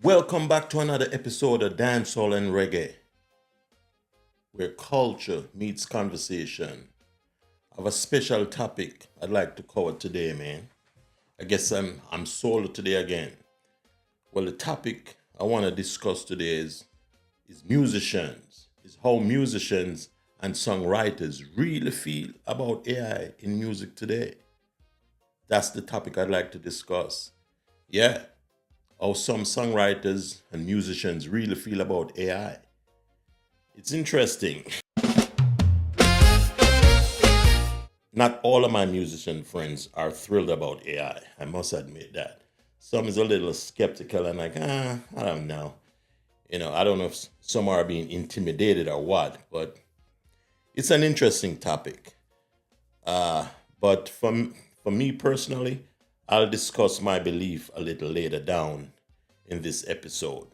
Welcome back to another episode of Dancehall and Reggae, where culture meets conversation. I have a special topic I'd like to cover today, man. I guess I'm solo today again. Well, the topic I want to discuss today is musicians, is how musicians and songwriters really feel about AI in music today. That's the topic I'd like to discuss. Yeah, how some songwriters and musicians really feel about AI. It's interesting. Not all of my musician friends are thrilled about AI. I must admit that. Some is a little skeptical and like, I don't know. I don't know if some are being intimidated or what, but it's an interesting topic. Uh, but for me personally, I'll discuss my belief a little later down in this episode.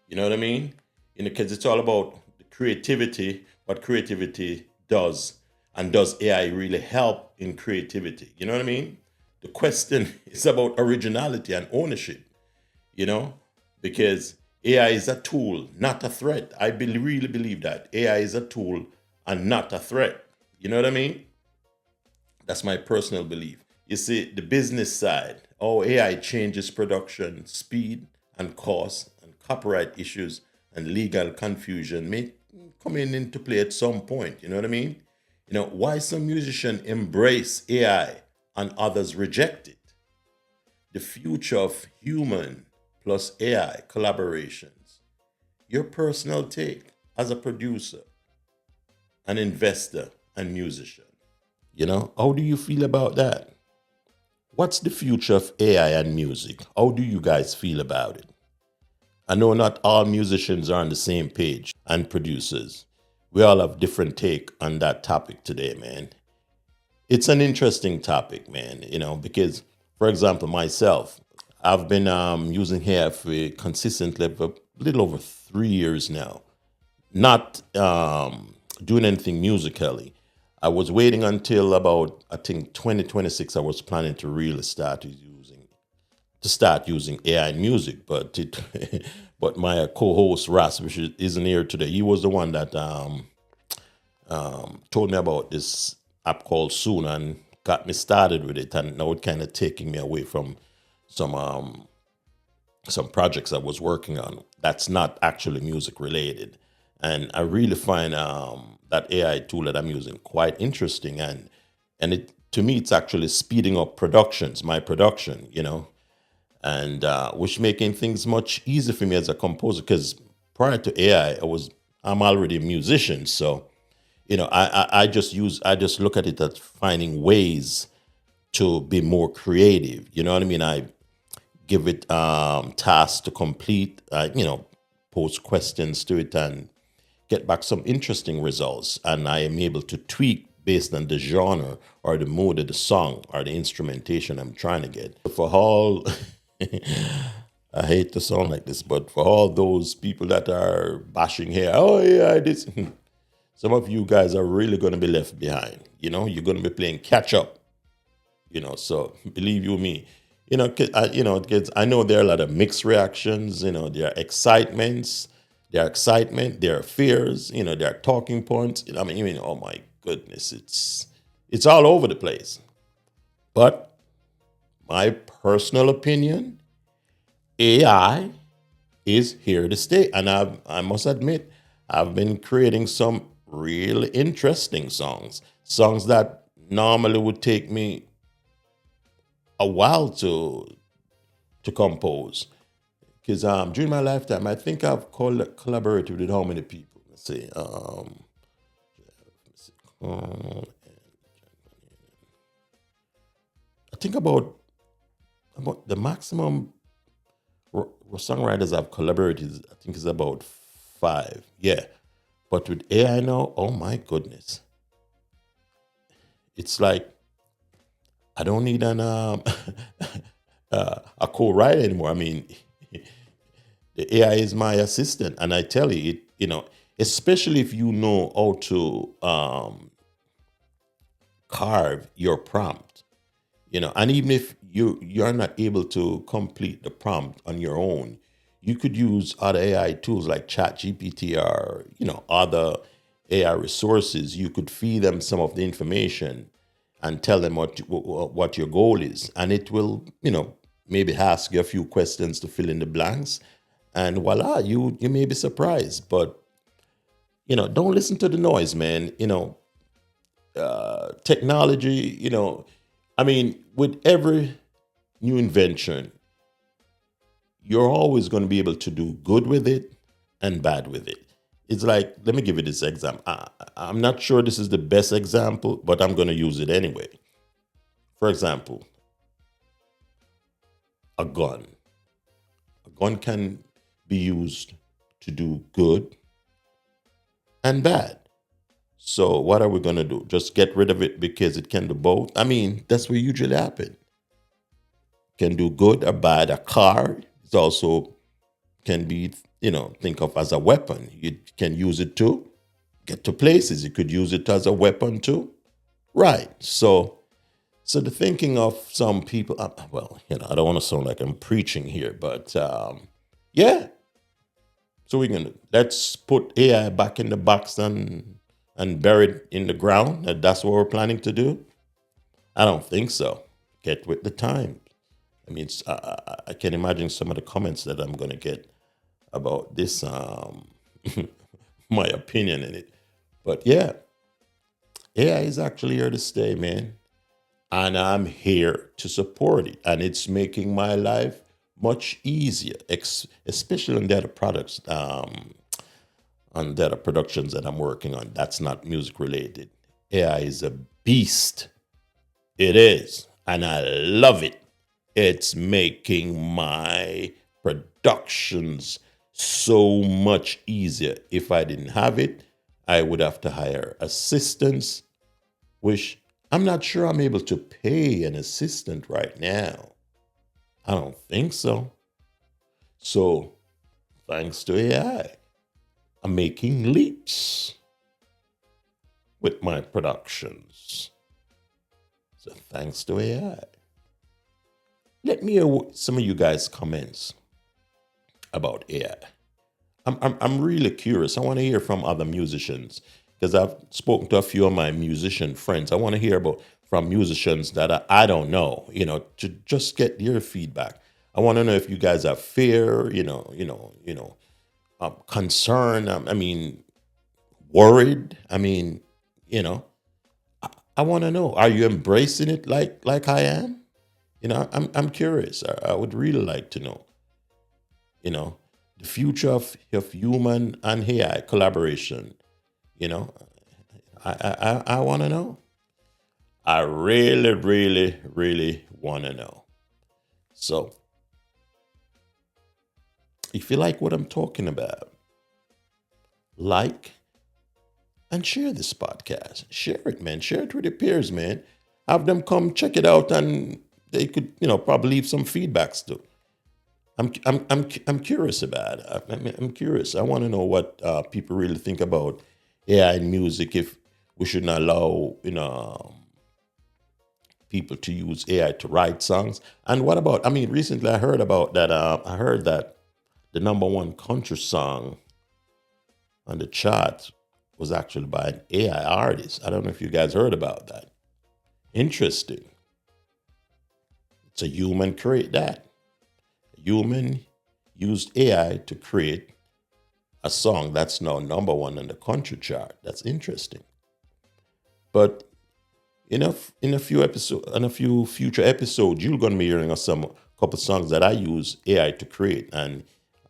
You know what I mean? Because it's all about the creativity, what creativity does, and does AI really help in creativity? You know what I mean? The question is about originality and ownership, you know, because AI is a tool, not a threat. Really believe that AI is a tool and not a threat. You know what I mean? That's my personal belief. You see, the business side, how AI changes production, speed, and cost, and copyright issues and legal confusion may come into play at some point. You know what I mean? Why some musicians embrace AI and others reject it. The future of human plus AI collaborations. Your personal take as a producer, an investor, and musician. How do you feel about that? What's the future of AI and music? How do you guys feel about it? I know not all musicians are on the same page and producers. We all have different take on that topic today, man. It's an interesting topic, man, because for example, myself, I've been using AI for consistently for a little over 3 years now. Not doing anything musically. I was waiting until about I think 2026. I was planning to really start using AI in music, but it but my co-host Ras, which isn't here today, he was the one that told me about this app called Soon and got me started with it, and now it kind of taking me away from some some projects I was working on that's not actually music related. And I really find that AI tool that I'm using quite interesting, and it to me it's actually speeding up productions, my production, and which making things much easier for me as a composer. Because prior to AI, I'm already a musician, so I just look at it as finding ways to be more creative. You know what I mean? I give it tasks to complete. Post questions to it and get back some interesting results. And I am able to tweak based on the genre or the mood of the song or the instrumentation I'm trying to get. For all, I hate to sound like this, but for all those people that are bashing here, oh yeah, this, some of you guys are really going to be left behind. You're going to be playing catch up. So believe you me, kids, I know there are a lot of mixed reactions. There are excitements, there are fears, there are talking points. Oh my goodness, it's all over the place. But my personal opinion, AI is here to stay, and I must admit, I've been creating some really interesting songs that normally would take me a while to compose. Because during my lifetime, I think I've collaborated with how many people? Let's see. Um, I think about the maximum songwriters I've collaborated. I think is about five. Yeah, but with AI now, oh my goodness, it's like I don't need an a co-writer anymore. I mean, the AI is my assistant, and I tell you, especially if you know how to carve your prompt, and even if you're not able to complete the prompt on your own, You could use other AI tools like ChatGPT or other AI resources. You could feed them some of the information and tell them what your goal is, and it will maybe ask you a few questions to fill in the blanks, and voila, you may be surprised. But don't listen to the noise, man. Technology. I mean, with every new invention, you're always going to be able to do good with it and bad with it. It's like, let me give you this example. I'm not sure this is the best example, but I'm going to use it anyway. For example, a gun. A gun can be used to do good and bad. So what are we going to do? Just get rid of it because it can do both? I mean, that's what usually happens. Can do good or bad. A car is also can be, think of as a weapon. You can use it to get to places. You could use it as a weapon too. Right. So the thinking of some people, well, I don't want to sound like I'm preaching here, but yeah. So let's put AI back in the box and bury it in the ground. That's what we're planning to do. I don't think so. Get with the time. I mean, I can imagine some of the comments that I'm going to get about this, my opinion in it. But yeah, AI is actually here to stay, man. And I'm here to support it. And it's making my life much easier, especially on the other products, on the other productions that I'm working on. That's not music related. AI is a beast. It is. And I love it. It's making my productions so much easier. If I didn't have it, I would have to hire assistants, which I'm not sure I'm able to pay an assistant right now. I don't think so. So, thanks to AI, I'm making leaps with my productions. So, thanks to AI. Let me hear some of you guys' comments about AI. I'm really curious. I want to hear from other musicians because I've spoken to a few of my musician friends. I want to hear about from musicians that I don't know, to just get your feedback. I want to know if you guys have fear, concern. I mean, worried. I mean, I want to know. Are you embracing it like I am? I'm curious. I would really like to know. The future of human and AI collaboration. You know, I want to know. I really, really, really want to know. So, if you like what I'm talking about, like and share this podcast. Share it, man. Share it with your peers, man. Have them come check it out, and they could, probably leave some feedbacks too. I'm curious about it. I'm curious. I want to know what people really think about AI in music. If we shouldn't allow, people to use AI to write songs. And what about? I mean, recently I heard about that. I heard that the number one country song on the chart was actually by an AI artist. I don't know if you guys heard about that. Interesting. It's a human create that. A human used AI to create a song that's now number one on the country chart. That's interesting. But in a few episodes, in a few future episodes, you're gonna be hearing of some couple songs that I use AI to create, and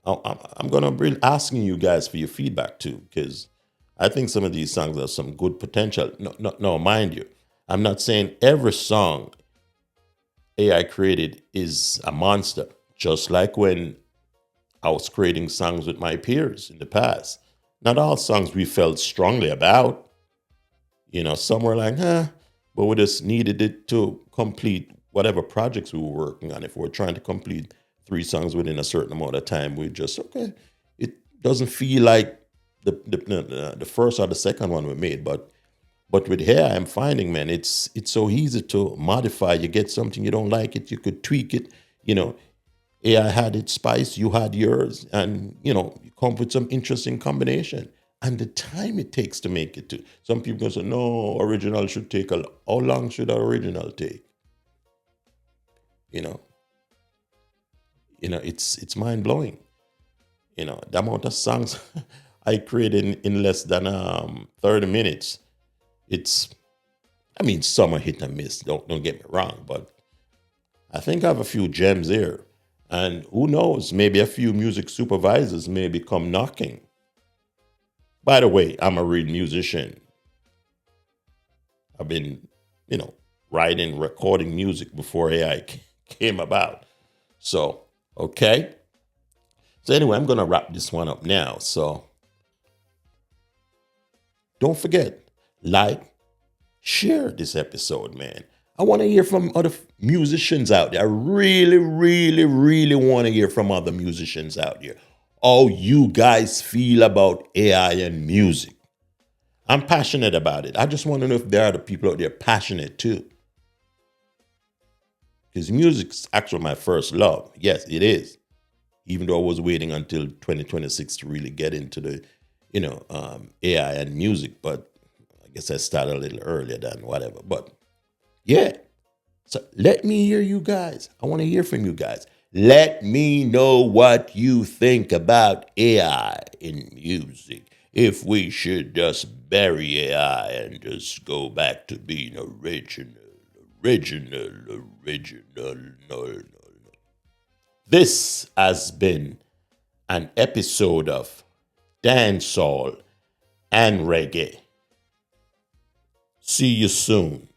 I'm gonna be asking you guys for your feedback too, because I think some of these songs have some good potential. No, mind you, I'm not saying every song AI created is a monster. Just like when I was creating songs with my peers in the past, not all songs we felt strongly about. Some were like, but we just needed it to complete whatever projects we were working on. If we're trying to complete 3 songs within a certain amount of time, we just, okay, it doesn't feel like the first or the second one we made. But with hair, I'm finding, man, it's so easy to modify. You get something you don't like it, you could tweak it, you know. AI had its spice, you had yours, and you come up with some interesting combination. And the time it takes to make it to some people can say, no, original should take how long should an original take? You know, it's mind blowing. The amount of songs I created in less than 30 minutes. It's I mean some are hit and miss, don't get me wrong, but I think I have a few gems here. And who knows, maybe a few music supervisors may become knocking. By the way, I'm a real musician. I've been, you know, writing, recording music before AI came about. So, okay. So, anyway, I'm going to wrap this one up now. So, don't forget, like, share this episode, man. I want to hear from other musicians out there. I really, really, really want to hear from other musicians out there. How you guys feel about AI and music. I'm passionate about it. I just want to know if there are other people out there passionate too. Because music's actually my first love. Yes, it is. Even though I was waiting until 2026 to really get into the, AI and music. But I guess I started a little earlier than whatever. But yeah. So let me hear you guys. I want to hear from you guys. Let me know what you think about AI in music. If we should just bury AI and just go back to being original. No. This has been an episode of Dancehall and Reggae. See you soon.